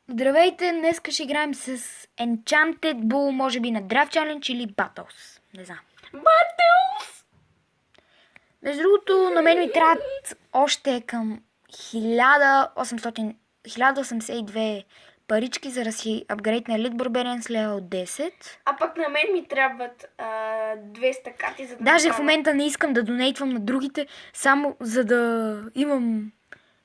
Здравейте, днес ще играем с Enchanted Bull, може би на Draft Challenge или Battles. Не знам. Battles! Между другото, на мен ми трябват още към 1082 парички, за да си апгрейд на Elite Barbarian с level 10. А пък на мен ми трябват 200 кати, за да Даже в направя. момента не искам да донейтвам на другите, само за да имам...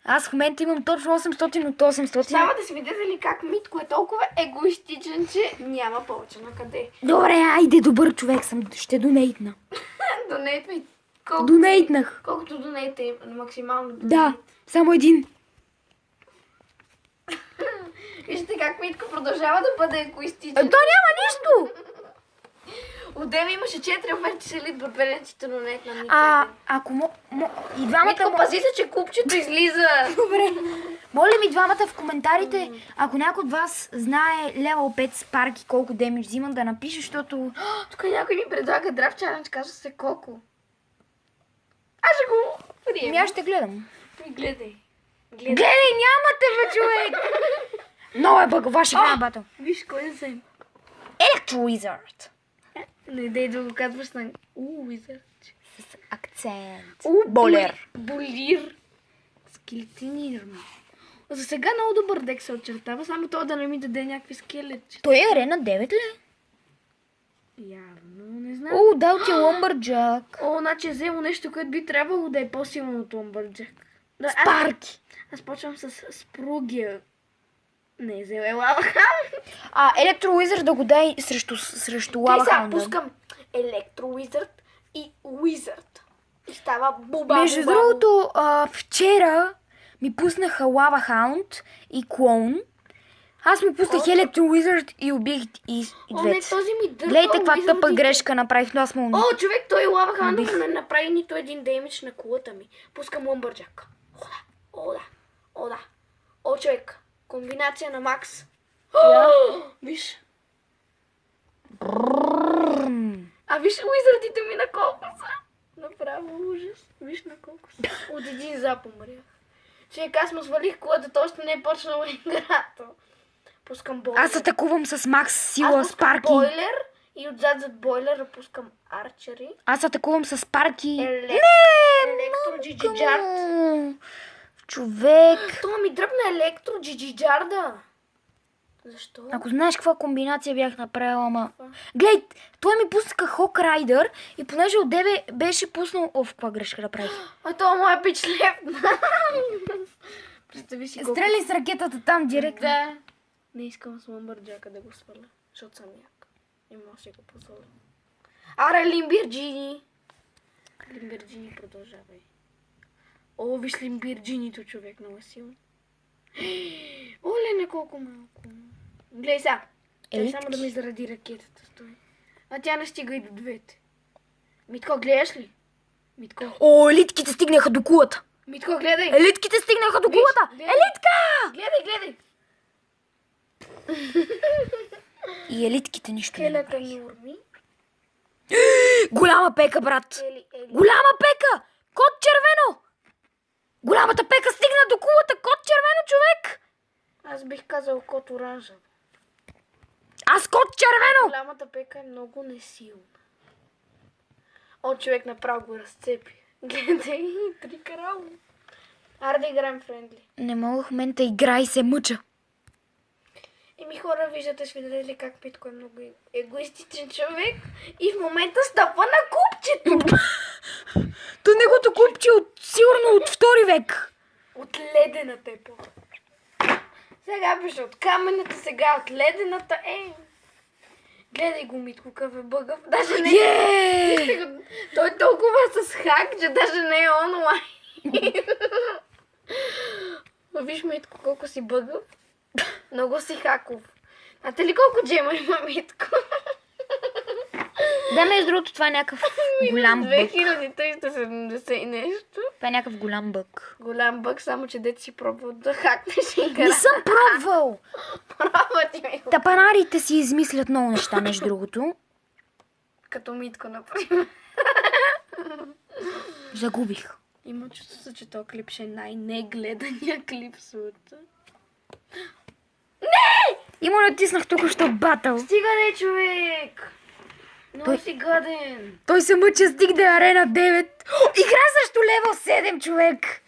Аз в момента имам точно 800 от 800. Става да си видите ли как Митко е толкова егоистичен, че няма повече на къде. Добре, айде, добър човек съм, ще донейтна. Донейтвай Донейтнах. колкото донейте максимално донейт. Да, само един. Вижте как Митко продължава да бъде егоистичен. То няма нищо. Отдеме имаше 4 оферти с Elite Barbarian, донейтна нито Ако и двамата... Митко, пази се, че купчето излиза. Добре. Моля ми двамата в коментарите, ако някой от вас знае левел 5 спарки колко демидж взимам, да напише, защото... Тук някой ми предлага Draft Challenge, казва се колко. Аз ще го приема. Аз ще гледам. Гледай. Гледай, нямате, бе, човек! Много е бъгова, ще играем батъл. Виж кой да взем. Electro Wizard. Не дей да го казваш на Wizard. С акцент. Болер. Болир. Скелетинир. За сега много добър дек се очертава, само това да не ми даде някакви скелетчета. Той е арена 9 ли? Явно, не знам. Дал ти Lumberjack. Значи е взело нещо, което би трябвало да е по-силно от Lumberjack. Да, Спарки. Аз почвам с Спругия. Не, взел е Лава. Electro Wizard да го дай срещу Лава Сега Хаунда. пускам Electro Wizard и Wizard. И става буба. Между другото, вчера ми пуснаха Лава Хаунд и Клоун. Аз му пуснах Electro Wizard и убих и Не, двете. този ми дърпа. Гледайте каква Wizard тъпа и- грешка направих, но аз му... Човек, той Лава Хаунд не направи нито един демидж на кулата ми. Пускам Lumberjack. О, човек. Комбинация на Макс. Виж. Виж уизардите ми на колко са. Направо ужас. Виж на колко са. От един зап умрях. Човек, аз му свалих кулата, то още не е почнала играта. Пускам бойлер. Аз атакувам с Макс сила Аз пускам Спарки. бойлер и отзад зад бойлера пускам арчери. Аз атакувам с Спарки. Електро джиджиджард. Човек. Това ми дръпна електро джиджиджарда. Защо? Ако знаеш каква комбинация бях направила, ама... Гледай, той ми пуснаха Хок Райдър и понеже от тебе беше пуснал... Каква грешка направих? Това моя пич лепна. Представи си колко... Стреляй с ракетата там директно. Да. Не искам с Lumberjack да го сваля, защото съм як. Не мога да си го позволя. Аре, Лимбирджини! Лимбирджини продължавай. Виж Лимбирджинито, човек, много силно. Оле, колко малко. Глей сега. Той само да ми заради ракетата стой. Тя не стига и до двете. Митко, гледаш ли? Митко. Елитките стигнаха до кулата. Митко, гледай. Елитките стигнаха до кулата. гледай. Елитка! Гледай. И елитките нищо не Келята направиха. ми урми. Голяма пека, брат. Ели. Голяма пека! Код червено! Голямата пека стигна до кулата! Код червено, човек! Аз бих казал кот оранжев. Аз код червено! Голямата пека е много несилна. Човек направо го разцепи. Гледай, 3 крало. Аре да играем френдли. Не мога в момента игра и се мъча. Хора, виждате, свидетели как Питко е много егоистичен човек и в момента стъпва на купчето. То негото купче сигурно от 2 век. От ледената е по. Сега беше от каменната, сега от ледената Гледай го, Митко, какъв е бъгъв. Даже не Той е толкова с хак, че даже не е онлайн. Виж, Митко, колко си бъгъв. Много си хаков. Знаете ли колко джема има Митко? Да, между другото, това е някакъв голям бък. 2370 и нещо. Това е някакъв голям бък. Голям бък, само че дете си пробвал да хакнеш игра. Не съм пробвал! Пробва ти ми. Тапанарите си измислят много неща, между другото. Като Митко, например. Загубих. Има чувството, че този клип ще е най-негледания клип в света. Не! И му натиснах тук що батъл. Стига де, човек! Много си гаден. Той се мъчи да стигне арена 9. Игра срещу левел 7, човек.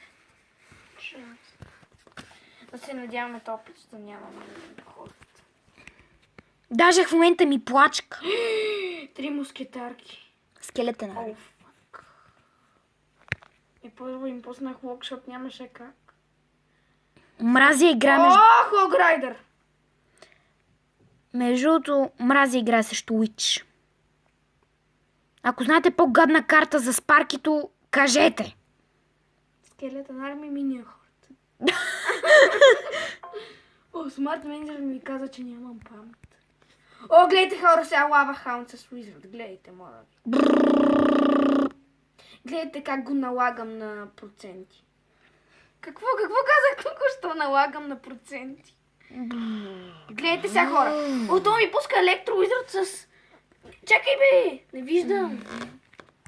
Да се надяваме този път, да нямаме хора. Даже в момента ми плачка. 3 мускетарки. Скелетен О, арена. фак. И първо им пуснах лок, защото нямаше как. Мразя игра между... О, Хограйдър! Между другото, мразя игра срещу Witch. Ако знаете по-гадна карта за Спаркито, кажете. Скелетен армия миния хората. О, Смарт Менеджер ми каза, че нямам памет. О, гледайте хора, сега Лава Хаунд с Wizard. Гледайте, моля ви. Гледайте как го налагам на проценти. Какво казах току-що? Налагам на проценти. Гледайте сега хора. О, той ми пуска Електро Wizard с... Чакай бе! Не виждам.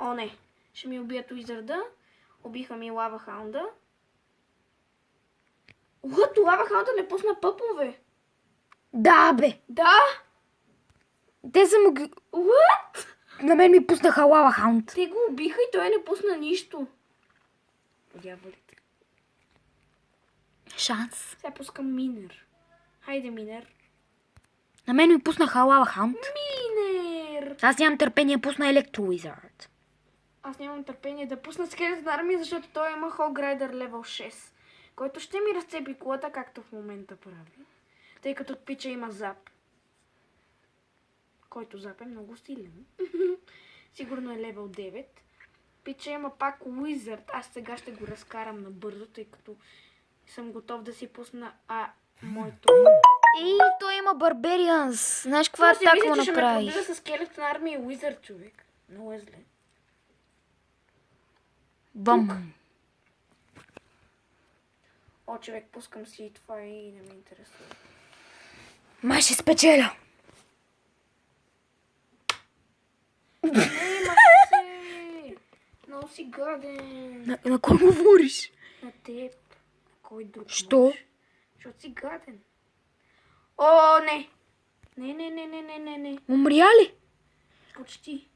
О, не. Ще ми убият Wizard-а. Убиха ми Лава Хаунда. What? Лава Хаунда не пусна пъпове. Да, бе. Да? Те са му... What? На мен ми пуснаха Лава Хаунд. Те го убиха и той не пусна нищо. Дяволите. Шанс. Сега пускам Минер. Хайде, Минер. На мен ми пуснаха Лава Хаунд. Минер! Аз нямам търпение да пусна Електро Wizard. Аз нямам търпение да пусна Скелетен армия, защото той има Хограйдър левел 6, който ще ми разцепи колата, както в момента прави. Тъй като пича има зап. Който зап е много силен. Сигурно е левел 9. Пича има пак Wizard. Аз сега ще го разкарам набързо, тъй като съм готов да си пусна моето... И той има Барберианс. Знаеш каква Аз си атака мисля, му че ще ме направиш? пробива с Скелетен армия и Wizard, човек. Много е зле. Бам. О, човек, пускам си това и не ме интересува. Май ще спечеля. Не, се! Много си гаден. На кой говориш? На теб. На кой друг Що? можеш? Защото си гаден. О, не! Не. Умря ли? Почти.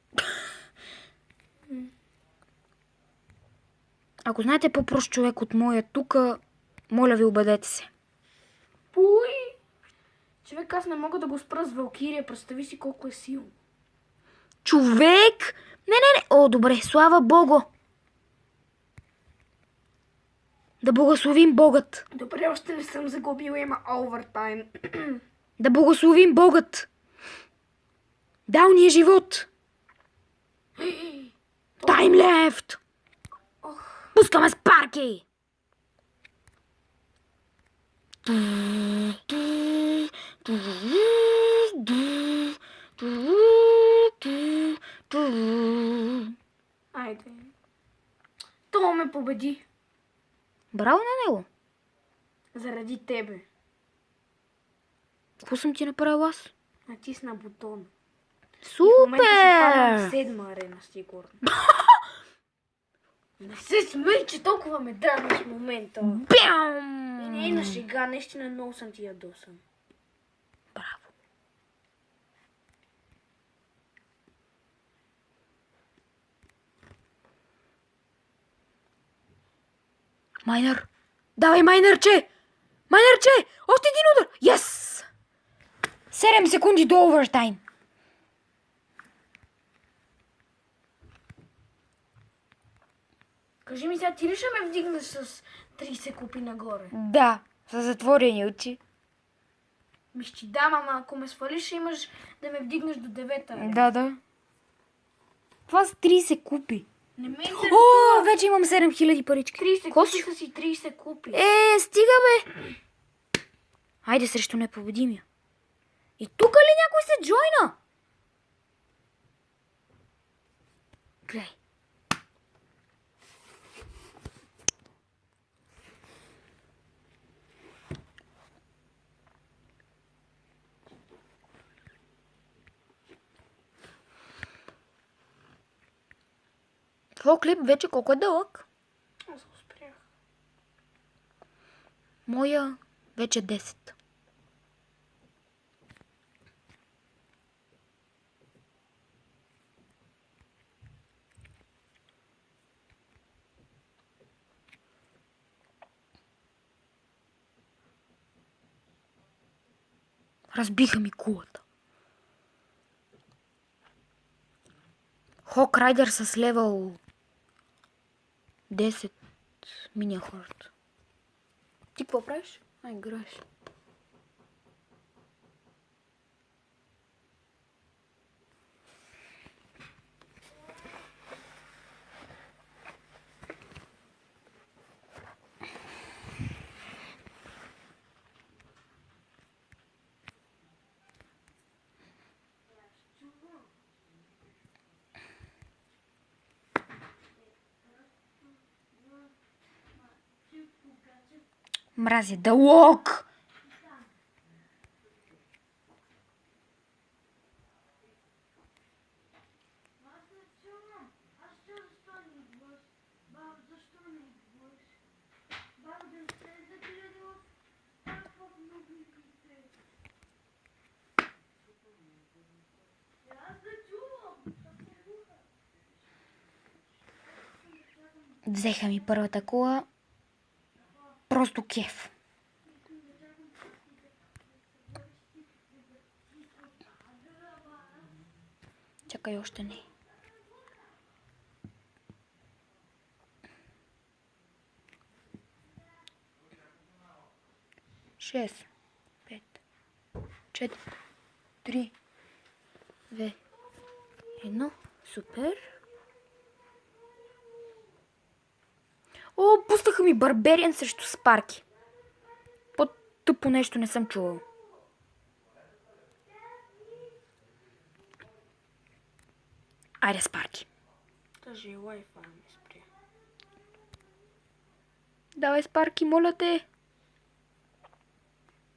Ако знаете по-прост човек от моя тук, моля ви, убедете се. Пуй! Човек, аз не мога да го спра с Валкирия. Представи си колко е силно. Човек! Не. О, добре, слава Богу. Да благословим Богът. Добре, още не съм загубила. Има овертайм. Да благословим Богът. Дал ни е живот. Time left. Пускаме Спарки. Айде. То ме победи. Браво на него. Заради тебе. Какво съм ти направил аз? Натисна бутон. В момента си падам в Супер! 7 арена, сигурно. Не се смей, че толкова ме дразниш в момента. Бям! Не е на шега, наистина много съм ти ядосан. Браво. Майнер! Давай, майнерче! Майнерче! Още един удар! Yes! 7 секунди до овертайм. Кажи ми сега, ти ли ще ме вдигнеш с 30 купи нагоре? Да, с затворени очи. Мищи, да, мама, ако ме свалиш, ще имаш да ме вдигнеш до 9-та. Да. Това са 30 купи. Не ме О, интересува. вече имам 7000 парички. 30 Косю. купи са си 30 купи. Стига бе! Хайде срещу непобедимия. И тук ли някой се джойна? Глей. Твой клип вече колко е дълъг? Аз го спрях. Моя вече 10. Разбиха ми кулата. Хок Райдер с левел 10 миния хората. Ти какво правиш? Играеш. Мразя дълок! Взеха ми първата кола. Просто кеф. Чакай, още не. Шест, 5, 4, 3, 2, 1. Супер. О, пуснаха ми Барбериан срещу Спарки. По-тъпо нещо не съм чувал. Айде, Спарки. Даже и Wi-Fi ми спря. Давай, Спарки, моля те.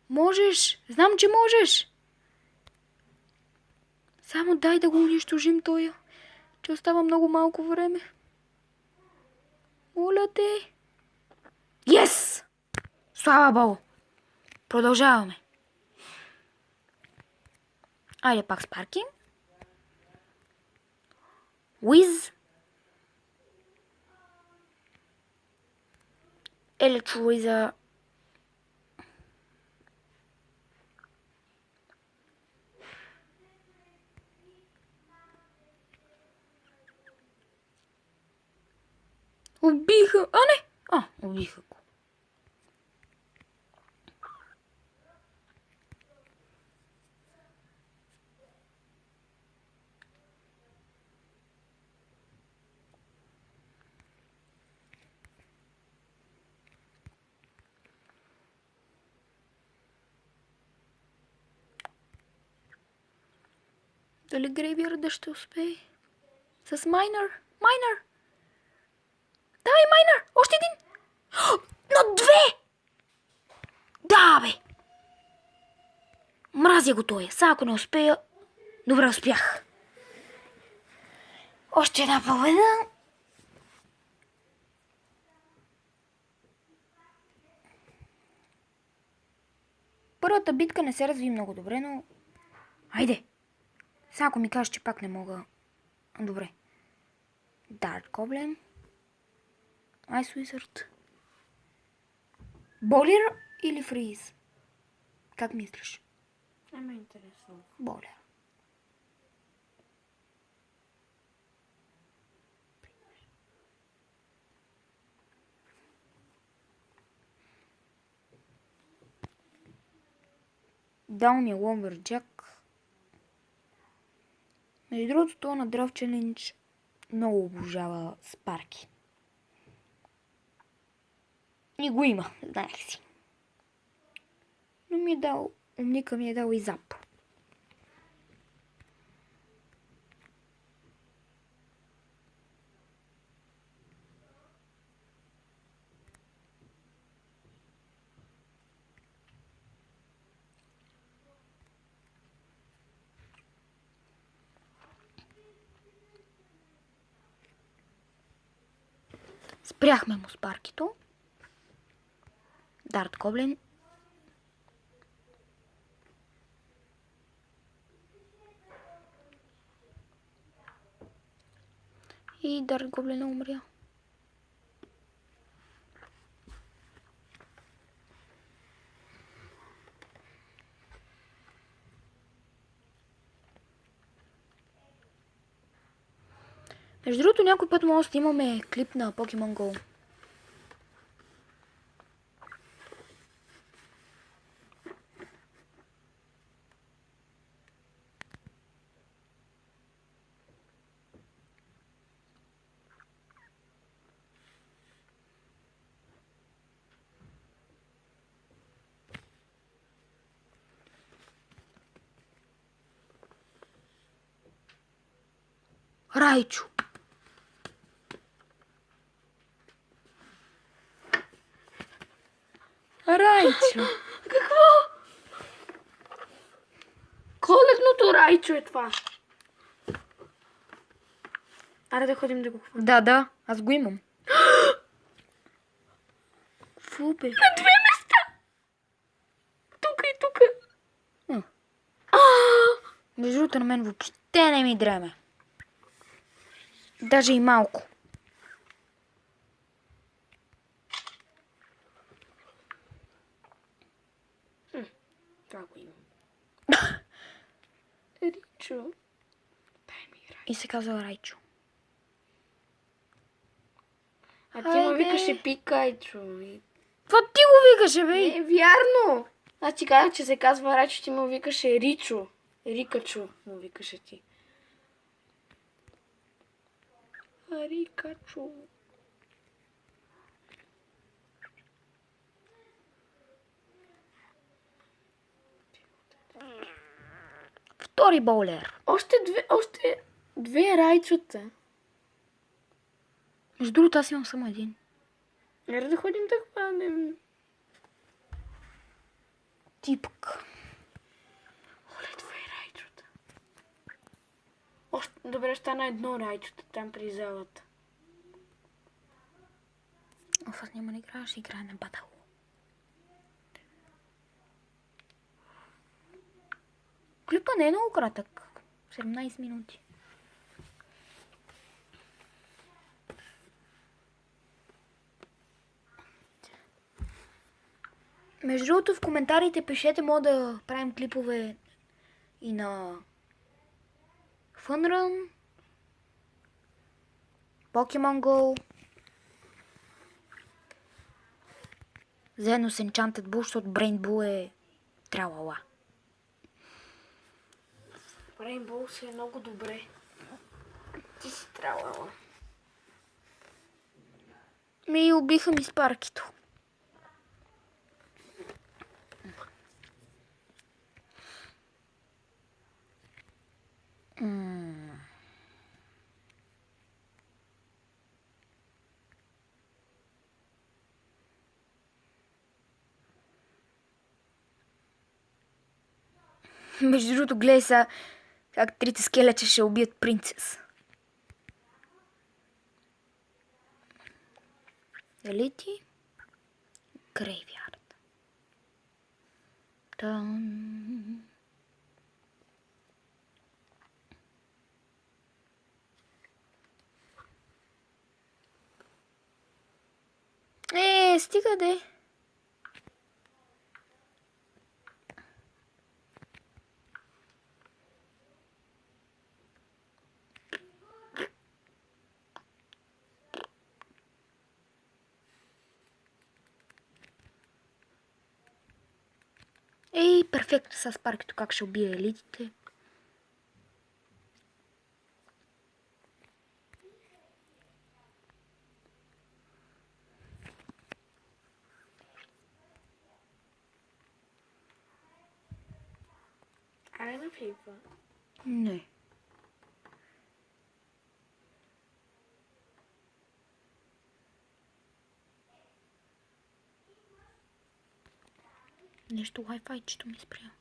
Можеш. Знам, че можеш. Само дай да го унищожим тоя, че остава много малко време. Моля те. Yes! Слава Богу. Продължаваме. Айде пак Спарки. Уиз. Електролиза. Убиха. А, не. Убиха го. Дали Грейбиарда ще успее? С Майнър. Майнър! Давай, Майнър! Още един! На 2! Да, бе! Мразя го той. Сега ако не успея... Добре, успях. Още една победа. Първата битка не се разви много добре, но... Айде! Сега ако ми кажеш, че пак не мога... Добре. Dark Goblin. Ice Wizard. Болер или Фриз? Как мислиш? Не ме интересува. Болер. Дал ми е Lumberjack. Между другото, това на Draft Challenge много обожава Спарки. И го има, знаех си. Но ми е дал, умника ми е дал и зап. Спряхме му Спаркито. Дарт Гоблин. И Дарт Гоблин умря. Между другото, някой път може да имаме клип на Pokemon Go. Райчо. Райчо. Какво? Коледното райчо е това. Аре да ходим да го хванем. Да, аз го имам. Фу, бе. На две места! Тук и тук. Между другото, на мен въобще не ми дреме. Даже и малко. Това го имам. Ричо. Дай ми рай. И се казва Райчо. А ти му Хайде. викаше Пикайчо. Това ти го викаше, бе? Не е вярно. Аз ти казах, че се казва Райчо, ти му викаше Ричо. Рикачо му викаше ти. Рикачо. Втори боулер. Още две райчота. Между другото, аз имам само един. Нека да ходим да хванем. Типък. Оле, две райчота. Добре, стана едно райчота там при залата. Аз няма да играя, ще играя на батъл. Клипа не е много кратък. 17 минути. Между другото, в коментарите пишете, мога да правим клипове и на Funrun, Pokemon Go, заедно с Enchanted Bull, защото Brain Bull е тралала. Рейнбоу си е много добре. Ти си тралала. Ми убиха ми спаркито. Между другото, гледай сега как трите скелеча ще убият принцес. Елити. Грейвярд. Тан. Стига де. Перфектно с паркито как ще убие елитите. Аре на флипа. Не. Нещо Wi-Fi-чето ми спря.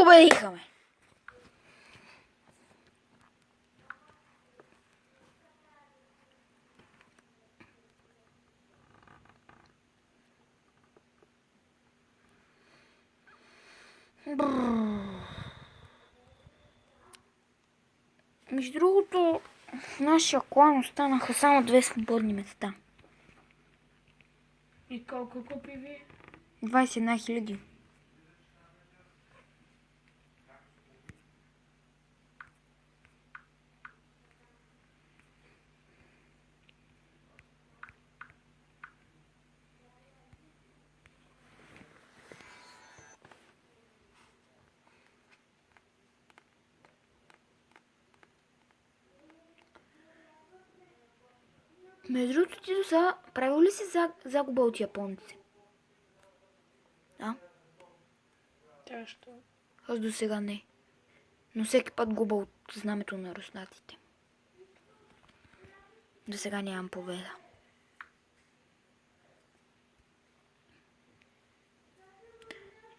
Победиха ме. Между другото, в нашия клан останаха само 2 свободни места. И колко купи ви? 21 000. Между другото, ти до сега правил ли си загуба от японци? Да? Тя що? Аз до сега не. Но всеки път губа от знамето на руснаците. До сега нямам победа.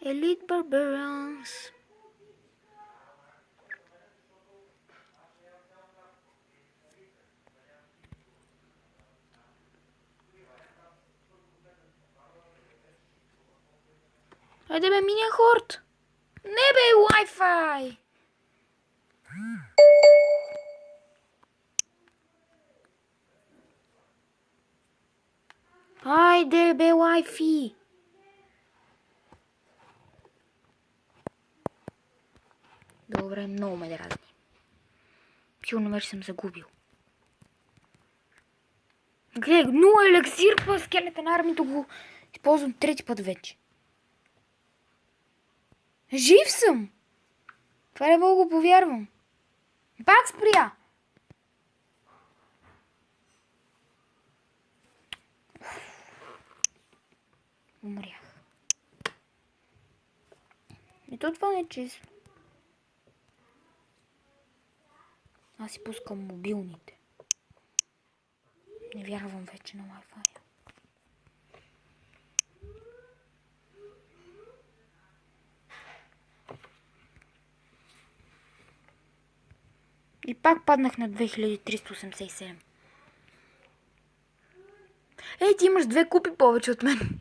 Elite Barbarians. Хайде бе, миния хорд! Не бе, Wi-Fi! Хайде бе, Wi-Fi! Добре, много ме дразни. Сигурно вече съм загубил. Гледай, 0 елексир по скелета на армията го използвам 3 път вече. Жив съм! Това не мога го повярвам. Пак спря! Умрях. И то това не е честно. Аз си пускам мобилните. Не вярвам вече на Wi-Fi. И пак паднах на 2387. Ей, ти имаш 2 купи повече от мен.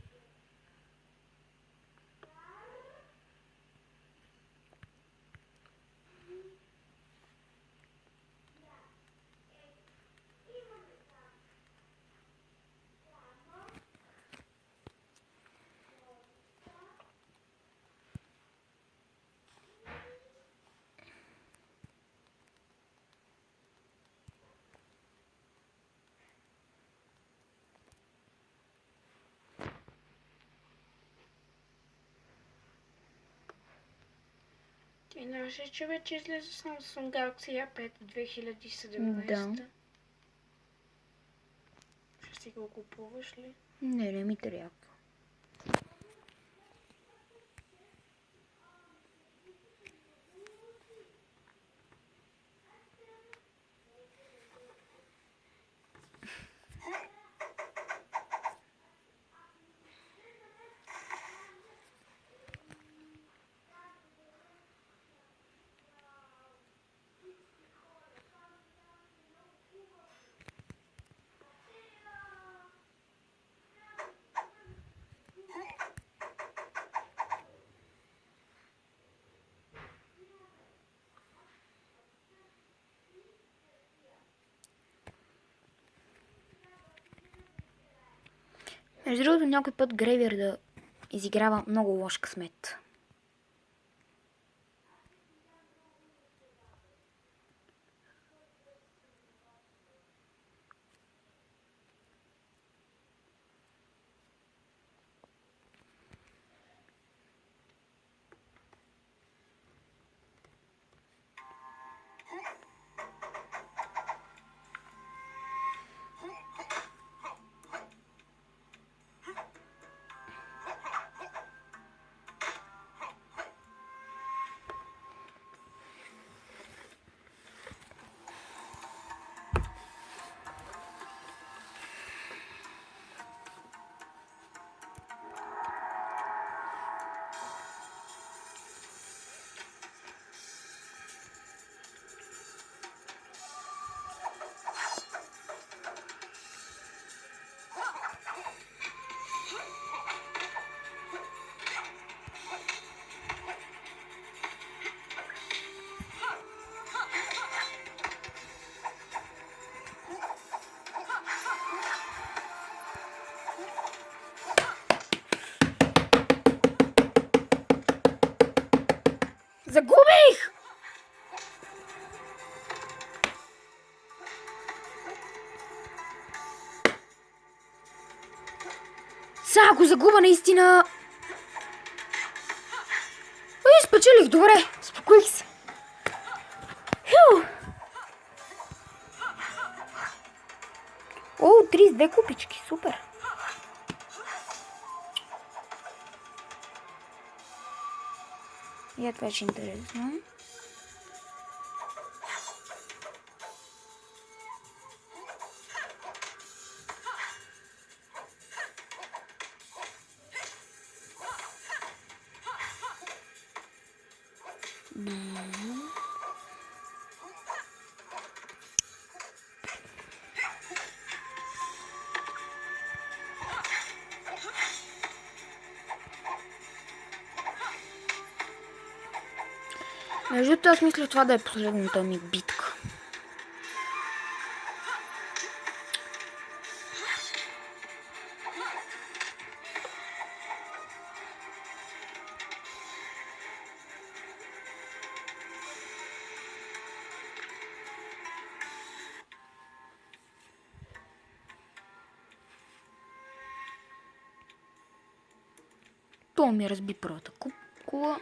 Ти знаеш, че вече излезе Samsung Galaxy A5 2017? Да. Ще си го купуваш ли? Не ми трябва. Между другото, някой път Грейвер да изиграва много лош късмет. Загубих! Сега ако загуба наистина... Ой, спечелих, добре. Спокоих се. Хю! О, 32 купички, супер. Я това е интересно. Между другото, аз мисля това да е последната ми битка. То ми разби първата кула.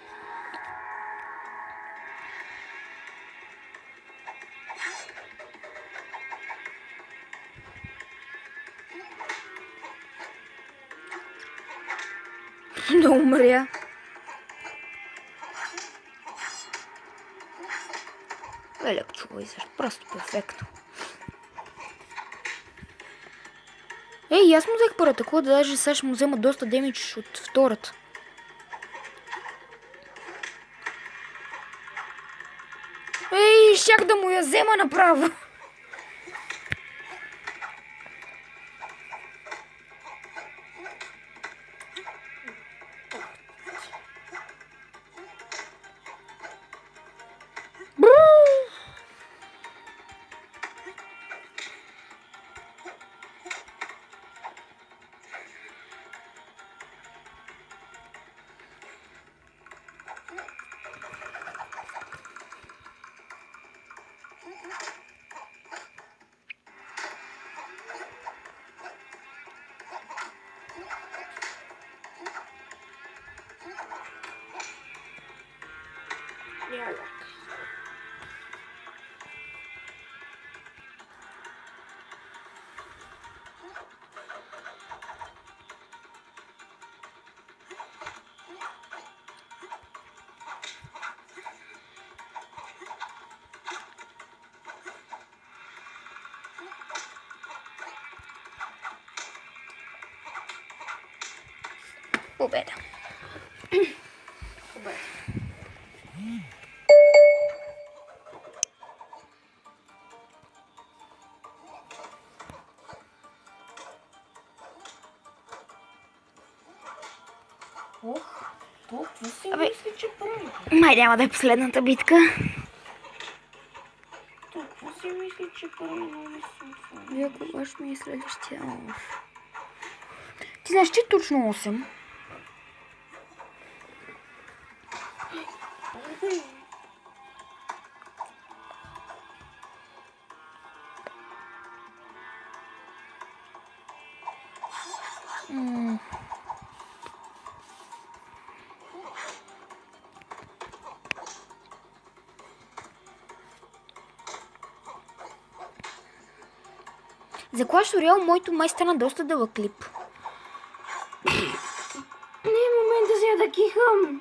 Да умря. Electrolyzer, просто перфектно. Ей, аз му взех първата кула, да даже сега ще му взема доста демидж от втората. Ей, щях да му я взема направо. Победа. Победа. Ох, толкова си мисли, че прави. Май няма да е последната битка. Толкова си мисли, че прави. Вие кога ще ми е следващия? Ти знаеш, че точно 8? За Clash Royale моето май стана доста дълъг клип. Не е момент да се да кихам.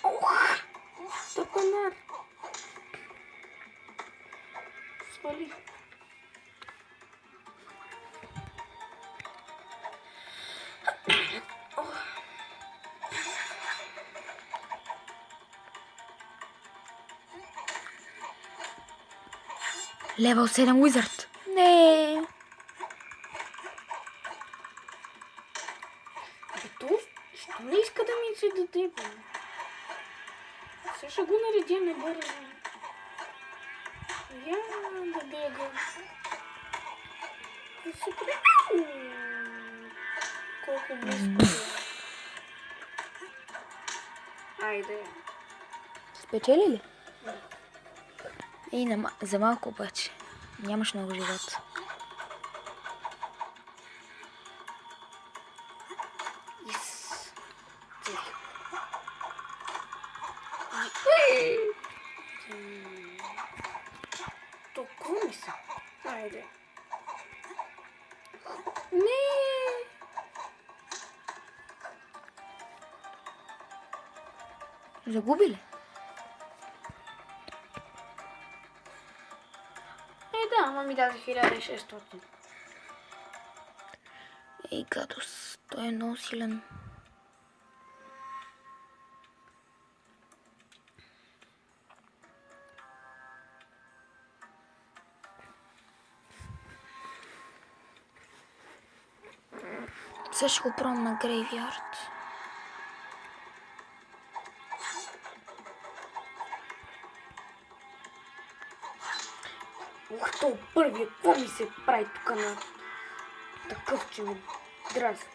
Ох, тъпанар. Свали. Level 7 Wizard. Не. Що не иска да ми се даде, бе? Сега ще го наредя набързо. Я да бега. Да се при... Колко близко е. Айде. Спечели ли? И за малко обаче. Нямаш много живот. Yes. Толкова ми са. Айде. Не. Загуби ли? Да, ама ми даде 1600. Ей, гадост. Той е много силен. Сега ще го пробвам на Грейвярд. Ух, то първият, какво ми се прави тук на такъв, че ми дразни.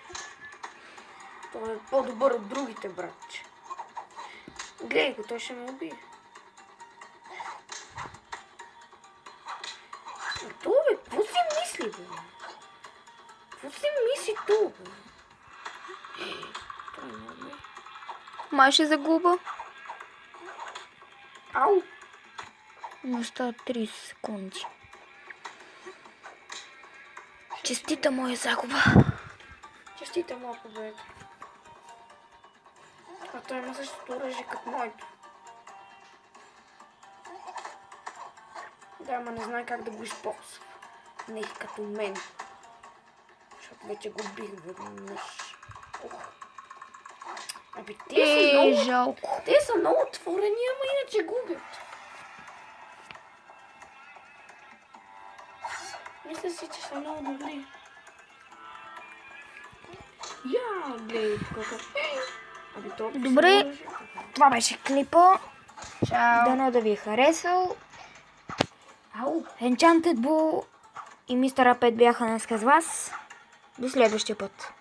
Той е по-добър от другите, братче. Гледай го, той ще ме убие. А това, бе, какво си мисли, бе? Какво си мисли това, бе? Той ме убие. Май ще загуба. Ау! Ми остават 30 секунди. Честита моя загуба. Честита моя победа. А той има същото оръжие като моето. Да, ама не знае как да го използва. Не като мен. Защото вече го бих веднъж. Абе, те са много... Жалко. Те са много отворени, ама иначе губят. Мисля си, че са много добри. Я, гледай тук. Абе, то Добре. Това беше клипа. Чао. Дано да ви е харесал. Ау. Enchanted Bull и Мистер А5 бяха днес с вас. До следващия път.